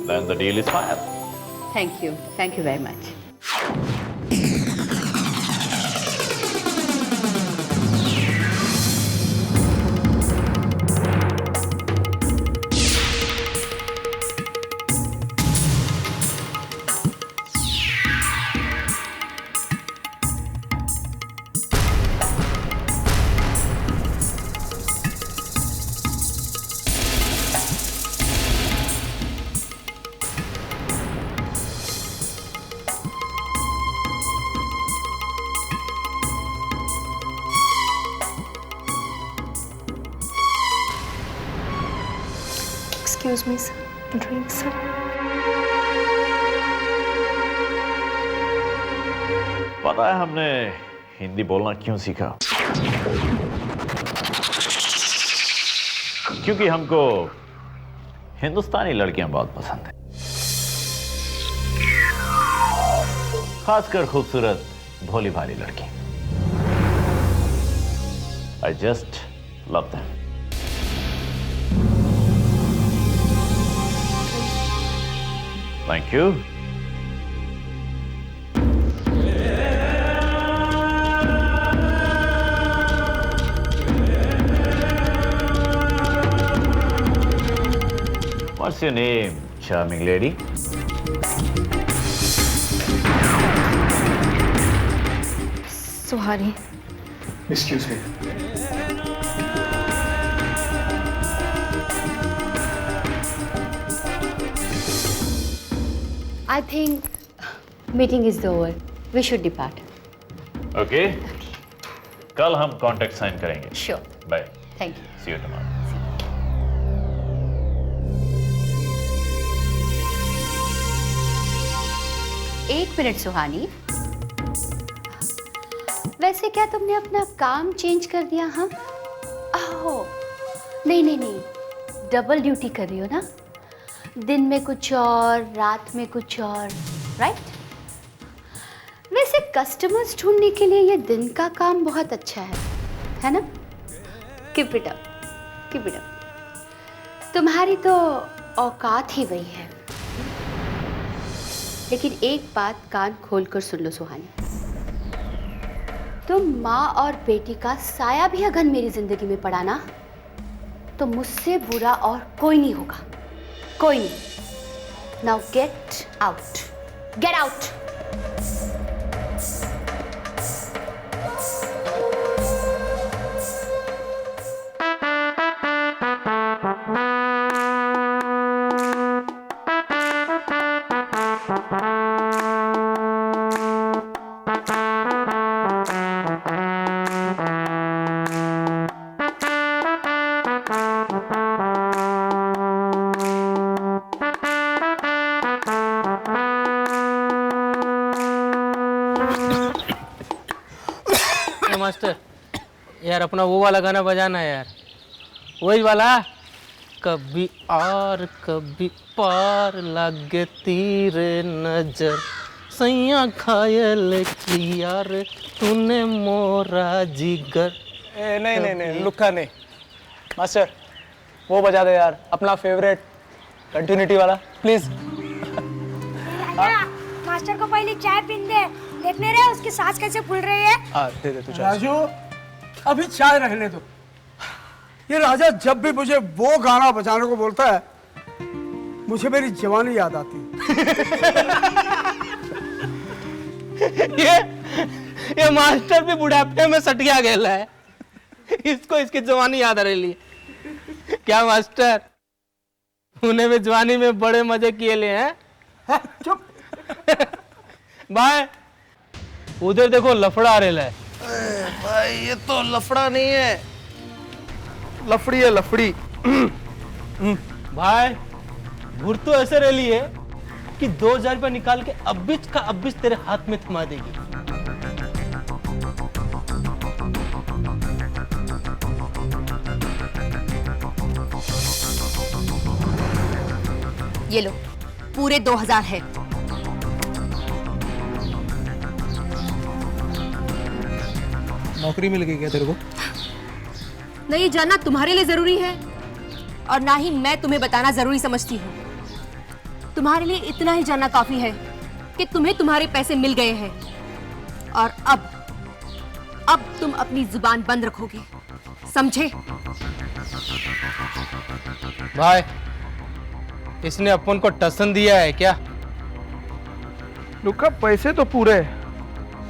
then the deal is fine. Thank you. Thank you very much. Excuse me, sir. Drink, sir. पता है हमने हिंदी बोलना क्यों सीखा? क्योंकि हमको हिंदुस्तानी लड़कियां बहुत पसंद है, खासकर खूबसूरत भोली भाली लड़की। I just love them. Thank you. What's your name, charming lady? Suhani. Excuse me. I think meeting is over. We should depart. Okay. कल हम कॉन्ट्रैक्ट साइन करेंगे। Sure. Bye. Thank you. See you tomorrow. एक minute सुहानी, वैसे क्या तुमने अपना काम change कर दिया? हाँ, ओह नहीं नहीं नहीं, डबल ड्यूटी कर रही हो ना, दिन में कुछ और रात में कुछ और, राइट? वैसे कस्टमर्स ढूंढने के लिए ये दिन का काम बहुत अच्छा है ना? Keep it up, keep it up. तुम्हारी तो औकात ही वही है। लेकिन एक बात कान खोल कर सुन लो सुहानी, तुम माँ और बेटी का साया भी अगर मेरी जिंदगी में पड़ा ना, तो मुझसे बुरा और कोई नहीं होगा, कोई नहीं। Now get out, get out. Master यार, अपना वो वाला गाना बजाना है यार, वही वाला। कभी और कभी पार लगे तीर नजर, सैया घायल किया रे तूने मोरा जिगर। नहीं नहीं नहीं, लुक्का नहीं मास्टर, वो बजा दे यार, अपना फेवरेट कंटिन्यूटी वाला प्लीज। मास्टर को पहले चाय पीने दे, देखने रहे उसकी सांस कैसे फूल रही है। हाँ दे दे तू चाय। राजू, अभी चाय रहने दो। ये राजा जब भी मुझे वो गाना बजाने को बोलता है, मुझे मेरी जवानी याद आती है। ये मास्टर भी बुढ़ापे में सटिया गेला है, इसको इसकी जवानी याद आ रही है। क्या मास्टर, उन्हें भी जवानी में बड़े मजे किए ले हैं? चुप। भाई उधर देखो, लफड़ा आ रहा है। भाई ये तो लफड़ा नहीं है, लफड़ी है, लफड़ी। भाई घुर तो ऐसे रही है कि 2000 रुपया निकाल के अब्बिच का अब्बिच तेरे हाथ में थमा देगी। ये लो, पूरे 2000 है। नौकरी मिल गई क्या तेरे को? न ये जानना तुम्हारे लिए जरूरी है और ना ही मैं तुम्हें बताना जरूरी समझती हूँ। तुम्हारे लिए इतना ही जानना काफी है कि तुम्हें तुम्हारे पैसे मिल गए हैं और अब तुम अपनी जुबान बंद रखोगे, समझे? भाई, इसने अपन को टसन दिया है क्या? लुका, पैसे तो पूरे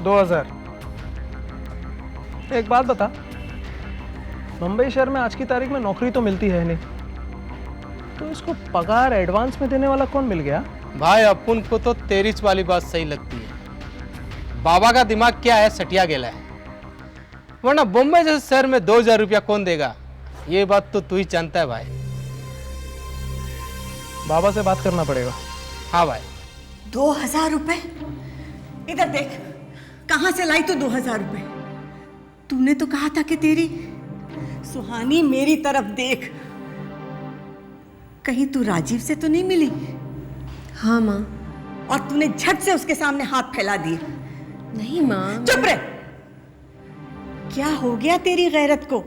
2000। एक बात बता, मुंबई शहर में आज की तारीख में नौकरी तो मिलती है नहीं, तो इसको पगार एडवांस में देने वाला कौन मिल गया? भाई, अपन को तो तेरी वाली बात सही लगती है। बाबा का दिमाग क्या है, सटिया गेला है। वरना बम्बई जैसे शहर में 2000 रुपया कौन देगा? ये बात तो तू ही जानता है भाई। बाबा से बात करना पड़ेगा। हाँ भाई। 2000 रुपए? इधर देख, कहां से लाई तू 2000 रुपए? तूने तो कहा था कि तेरी सुहानी मेरी तरफ देख। कहीं तू राजीव से तो नहीं मिली? हाँ माँ। और तूने झट से उसके सामने हाथ फैला दिए? नहीं माँ। चुप रह। क्या हो गया तेरी गैरत को?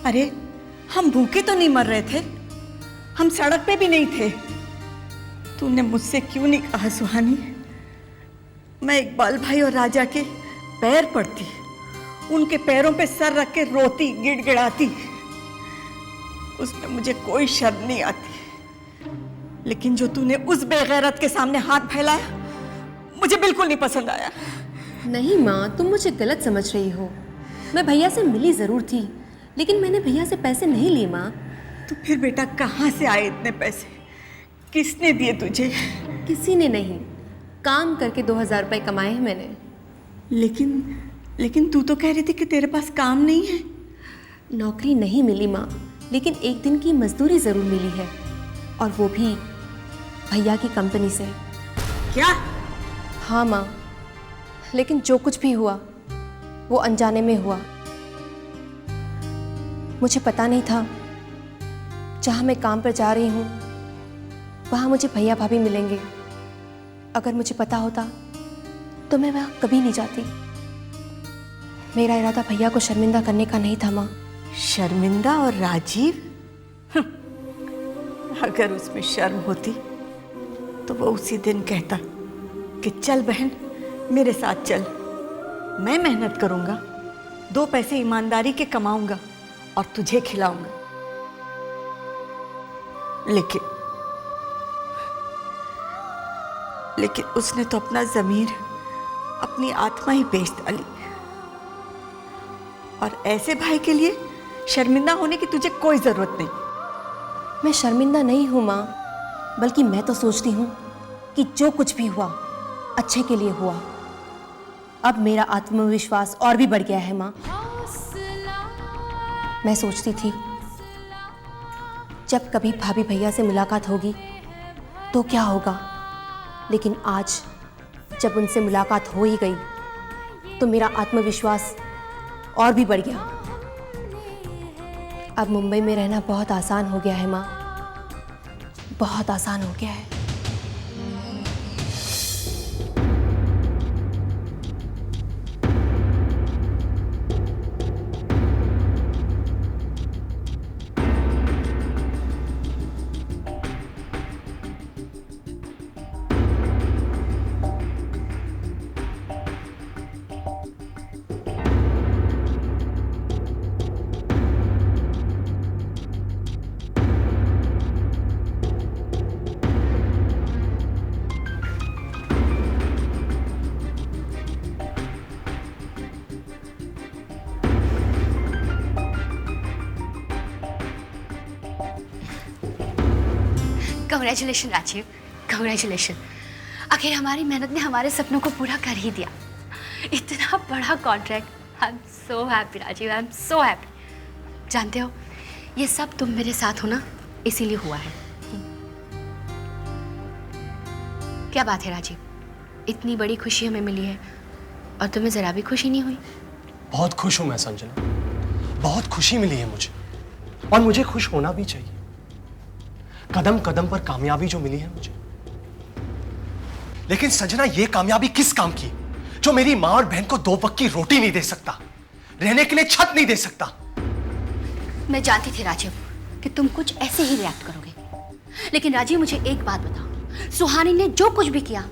अरे, हम भूखे तो नहीं मर रहे थे, हम सड़क पे भी नहीं थे। तूने मुझसे क्यों नहीं कहा सुहानी? मैं इकबाल भाई और राजा के पैर पड़ती, उनके पैरों पे सर रख के रोती, गिड़गिड़ाती। उसमें मुझे कोई शर्म नहीं आती, लेकिन जो तूने उस बेगैरत के सामने हाथ फैलाया, मुझे बिल्कुल नहीं पसंद आया। नहीं माँ, तुम मुझे गलत समझ रही हो। मैं भैया से मिली जरूर थी, लेकिन मैंने भैया से पैसे नहीं लिए माँ। तो फिर बेटा कहाँ से आए इतने पैसे? किसने दिए तुझे? किसी ने नहीं, काम करके 2000 रुपए कमाए हैं मैंने। लेकिन तू तो कह रही थी कि तेरे पास काम नहीं है। नौकरी नहीं मिली माँ, लेकिन एक दिन की मजदूरी जरूर मिली है, और वो भी भैया की कंपनी से। क्या? हाँ माँ, लेकिन जो कुछ भी हुआ वो अनजाने में हुआ। मुझे पता नहीं था जहाँ मैं काम पर जा रही हूँ वहाँ मुझे भैया भाभी मिलेंगे। अगर मुझे पता होता तो मैं वहाँ कभी नहीं जाती। मेरा इरादा भैया को शर्मिंदा करने का नहीं था माँ। शर्मिंदा और राजीव? अगर उसमें शर्म होती तो वो उसी दिन कहता कि चल बहन, मेरे साथ चल, मैं मेहनत करूंगा, 2 पैसे ईमानदारी के कमाऊंगा और तुझे खिलाऊंगा। लेकिन उसने तो अपना ज़मीर, अपनी आत्मा ही बेच डाली। और ऐसे भाई के लिए शर्मिंदा होने की तुझे कोई ज़रूरत नहीं। मैं शर्मिंदा नहीं हूँ माँ, बल्कि मैं तो सोचती हूँ कि जो कुछ भी हुआ अच्छे के लिए हुआ। अब मेरा आत्मविश्वास और भी बढ़ गया है माँ। मैं सोचती थी जब कभी भाभी भैया से मुलाकात होगी तो क्या होगा, लेकिन आज जब उनसे मुलाकात हो ही गई तो मेरा आत्मविश्वास और भी बढ़ गया। अब मुंबई में रहना बहुत आसान हो गया है माँ, बहुत आसान हो गया है। Congratulation Rajeev, congratulation. आखिर हमारी मेहनत ने हमारे सपनों को पूरा कर ही दिया। इतना बड़ा contract. I am so happy Rajeev, I am so happy. जानते हो, ये सब तुम मेरे साथ हो ना, इसीलिए हुआ है। क्या बात है राजीव, इतनी बड़ी खुशी हमें मिली है और तुम्हें जरा भी खुशी नहीं हुई? बहुत खुश हूं मैं संजना, बहुत खुशी मिली है मुझे, और मुझे खुश होना भी चाहिए। कदम कदम पर कामयाबी जो मिली है मुझे, लेकिन संजना ये कामयाबी किस काम की, जो मेरी मां और बहन को 2 वक्त की रोटी नहीं दे सकता, रहने के लिए छत नहीं दे सकता। मैं जानती थी राजीव कि तुम कुछ ऐसे ही रिएक्ट करोगे, लेकिन राजीव मुझे एक बात बताओ, सुहानी ने जो कुछ भी किया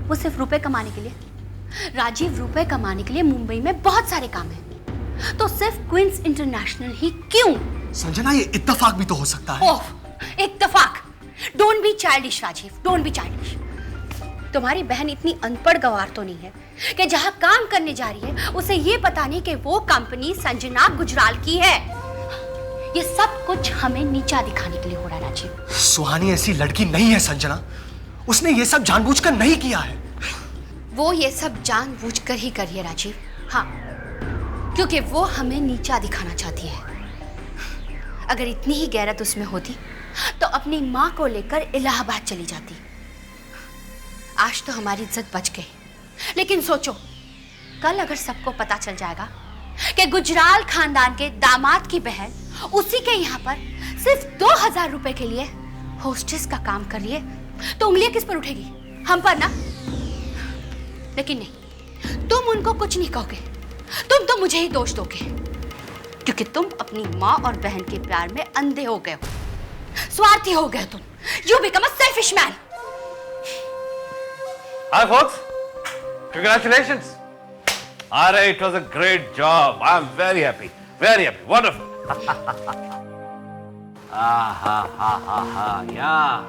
वो सिर्फ रुपए कमाने के लिए। राजीव, रुपए कमाने के लिए मुंबई में बहुत सारे काम हैं, तो सिर्फ क्वींस इंटरनेशनल ही क्यों? संजना, ये इत्तेफाक भी तो हो सकता है। ओह, इत्तेफाक? Don't be childish Rajeev, don't be childish. तुम्हारी बहन इतनी अनपढ़ गवार तो नहीं है कि जहां काम करने जा रही है उसे ये पता नहीं कि वो कंपनी संजना गुजराल की है। ये सब कुछ हमें नीचा दिखाने के लिए हो रहा है राजीव। सुहानी ऐसी लड़की नहीं है संजना, उसने ये सब जानबूझकर नहीं किया है। वो ये सब जानबूझकर ही कर रही है राजीव। हाँ, क्योंकि वो हमें नीचा दिखाना चाहती है। अगर इतनी ही गैरत उसमें होती तो अपनी माँ को लेकर इलाहाबाद चली जाती। आज तो हमारी इज्जत बच गई, लेकिन सोचो कल अगर सबको पता चल जाएगा कि गुजराल खानदान के दामाद की बहन उसी के यहाँ पर सिर्फ 2000 रुपए के लिए होस्टेस का काम कर रही है, तो उंगलियां किस पर उठेगी? हम पर ना। लेकिन नहीं, तुम उनको कुछ नहीं कहोगे, तुम तो मुझे ही दोष दोगे, क्योंकि तुम अपनी माँ और बहन के प्यार में अंधे हो गए हो, स्वार्थी हो गए तुम। You become a selfish man. Hi folks, congratulations. Alright, it was a great job. I'm very happy, wonderful. Yeah.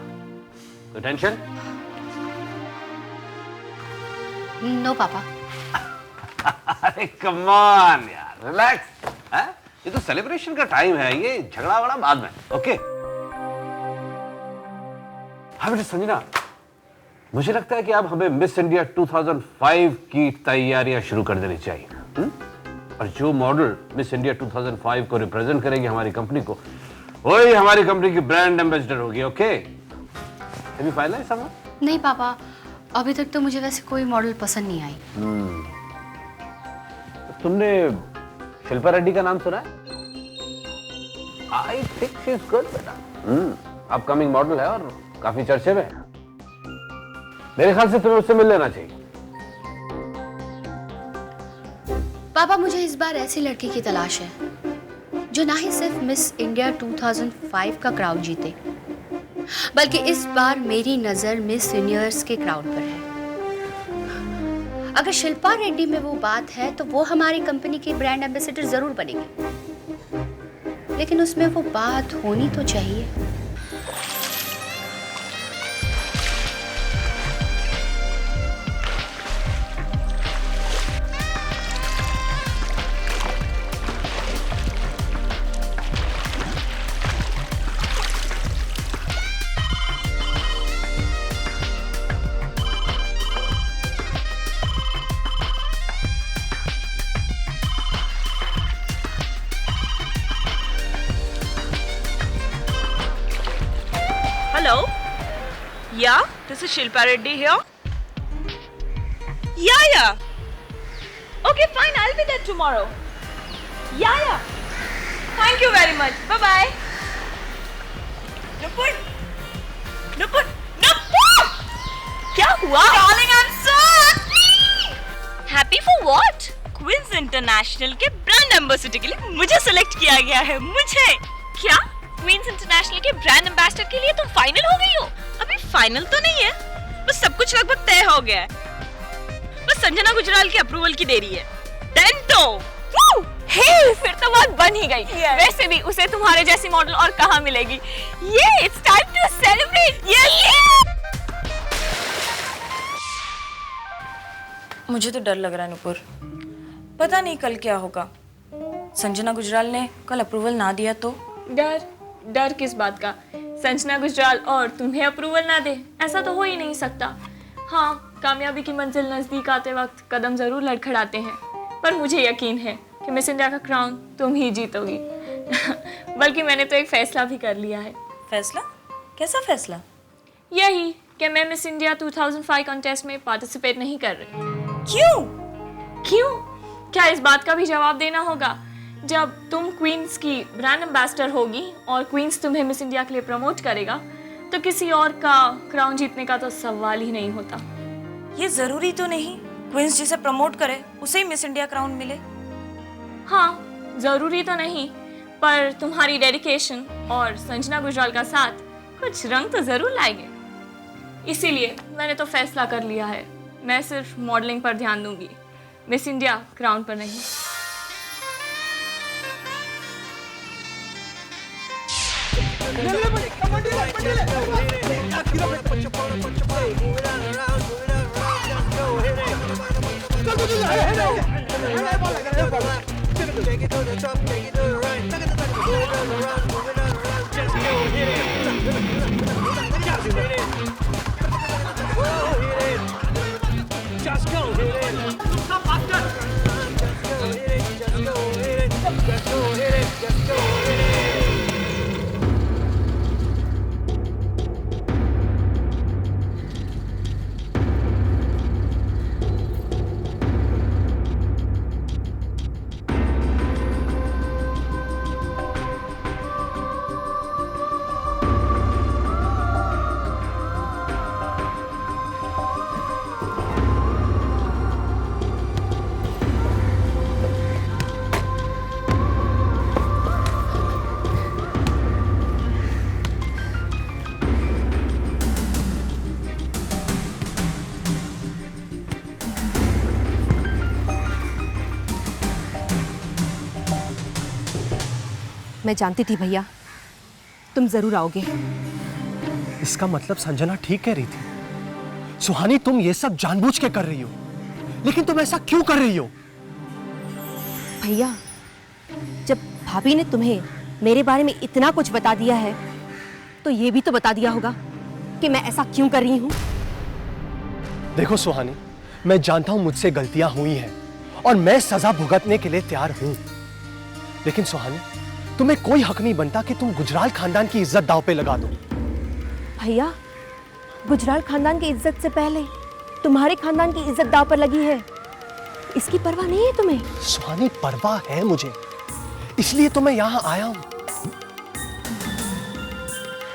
Good tension? No पापा। अरे come on यार, relax. हैं? ये तो सेलिब्रेशन का टाइम है, ये झगड़ा वगड़ा बाद में, ओके? हाँ बेटा संजना, मुझे लगता है कि अब हमें मिस इंडिया 2005 की तैयारियां शुरू कर देनी चाहिए। और जो मॉडल मिस इंडिया 2005 को रिप्रेजेंट करेगी हमारी कंपनी को, वही हमारी कंपनी की ब्रांड एम्बेसडर होगी, okay? Have you finalised someone? नहीं पापा, अभी तक तो मुझे वैसे कोई मॉडल पसंद नहीं आई। तुमने शिल्पा रेड्डी का नाम सुना है? I think she is good बेटा। अपकमिंग मॉडल है और काफी चर्चे में है। मेरे ख्याल से तुम्हें उससे मिल लेना चाहिए। पापा, मुझे इस बार ऐसी लड़की की तलाश है जो ना ही सिर्फ मिस इंडिया 2005 का क्राउड जीते, बल्कि इस बार मेरी नजर मिस यूनिवर्स के क्राउड पर है। अगर शिल्पा रेड्डी में वो बात है तो वो हमारी कंपनी की ब्रांड एम्बेसडर जरूर बनेगी, लेकिन उसमें वो बात होनी तो चाहिए। Hello? Yeah, this is Shilpa Reddy here. Yeah. Okay, fine, I'll be there tomorrow. Yeah. Thank you very much. Bye-bye. Nupur! क्या हुआ? Darling, I'm so happy! Happy for what? Queen's International के ब्रांड एम्बेसडर के लिए मुझे select किया गया है। मुझे? क्या? क्वींस इंटरनेशनल के ब्रांड एम्बेसडर के लिए तुम फाइनल हो गई हो? अभी फाइनल तो नहीं है, बस सब कुछ लगभग तय हो गया है। बस संजना गुजराल के अप्रूवल की देरी है। देन तो हे, फिर तो बात बन ही गई। वैसे भी उसे तुम्हारे जैसी मॉडल और कहाँ मिलेगी। ये इट्स टाइम टू सेलिब्रेट। मुझे तो डर लग रहा है नुपुर, पता नहीं कल क्या होगा। संजना गुजराल ने कल अप्रूवल ना दिया तो? डर किस बात का? संजना गुजराल और तुम्हें अप्रूवल ना दे, ऐसा तो हो ही नहीं सकता। हाँ, कामयाबी की मंजिल नजदीक आते वक्त कदम जरूर लड़खड़ाते हैं, पर मुझे यकीन है कि मिस इंडिया का क्राउन तुम ही जीतोगी। बल्कि मैंने तो एक फैसला भी कर लिया है। फैसला? कैसा फैसला? यही कि मैं मिस इंडिया 2005 कॉन्टेस्ट में पार्टिसिपेट नहीं कर रही। क्यों? क्या इस बात का भी जवाब देना होगा? जब तुम क्वींस की ब्रांड एम्बेसडर होगी और क्वींस तुम्हें मिस इंडिया के लिए प्रमोट करेगा, तो किसी और का क्राउन जीतने का तो सवाल ही नहीं होता। ये जरूरी तो नहीं क्वींस जिसे प्रमोट करे उसे ही मिस इंडिया क्राउन मिले? हाँ, जरूरी तो नहीं, पर तुम्हारी डेडिकेशन और संजना गुजराल का साथ कुछ रंग तो जरूर लाएंगे। इसीलिए मैंने तो फैसला कर लिया है, मैं सिर्फ मॉडलिंग पर ध्यान दूंगी, मिस इंडिया क्राउन पर नहीं। मैं जानती थी भैया तुम जरूर आओगे। इसका मतलब संजना ठीक कह रही थी। सुहानी, तुम ये सब जानबूझ के कर रही हो, लेकिन तुम ऐसा क्यों कर रही हो? भैया जब भाभी ने तुम्हें मेरे बारे में इतना कुछ बता दिया है तो ये भी तो बता दिया होगा कि मैं ऐसा क्यों कर रही हूं। देखो सुहानी, मैं जानता हूं मुझसे गलतियां हुई हैं और मैं सजा भुगतने के लिए तैयार हूं, लेकिन सुहानी तुम्हें कोई हक नहीं बनता कि तुम गुजराल खानदान की इज्जत दांव पे लगा दो। भैया गुजराल खानदान की इज्जत से पहले तुम्हारे खानदान की इज्जत दांव पर लगी है, इसकी परवाह नहीं है तुम्हें? सुहानी, परवाह है मुझे, इसलिए तो मैं यहां आया हूं।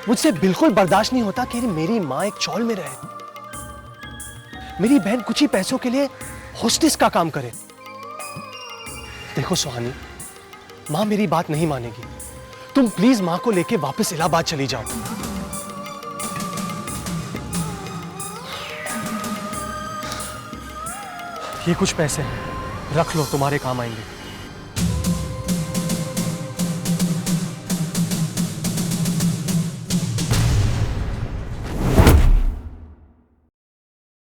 मुझसे बिल्कुल बर्दाश्त नहीं होता कि मेरी मां एक चौल में रहे, मेरी बहन कुछ ही पैसों के लिए होस्टेस का काम करे। देखो सुहानी, मां मेरी बात नहीं मानेगी, तुम प्लीज मां को लेके वापस इलाहाबाद चली जाओ। ये कुछ पैसे हैं, रख लो, तुम्हारे काम आएंगे।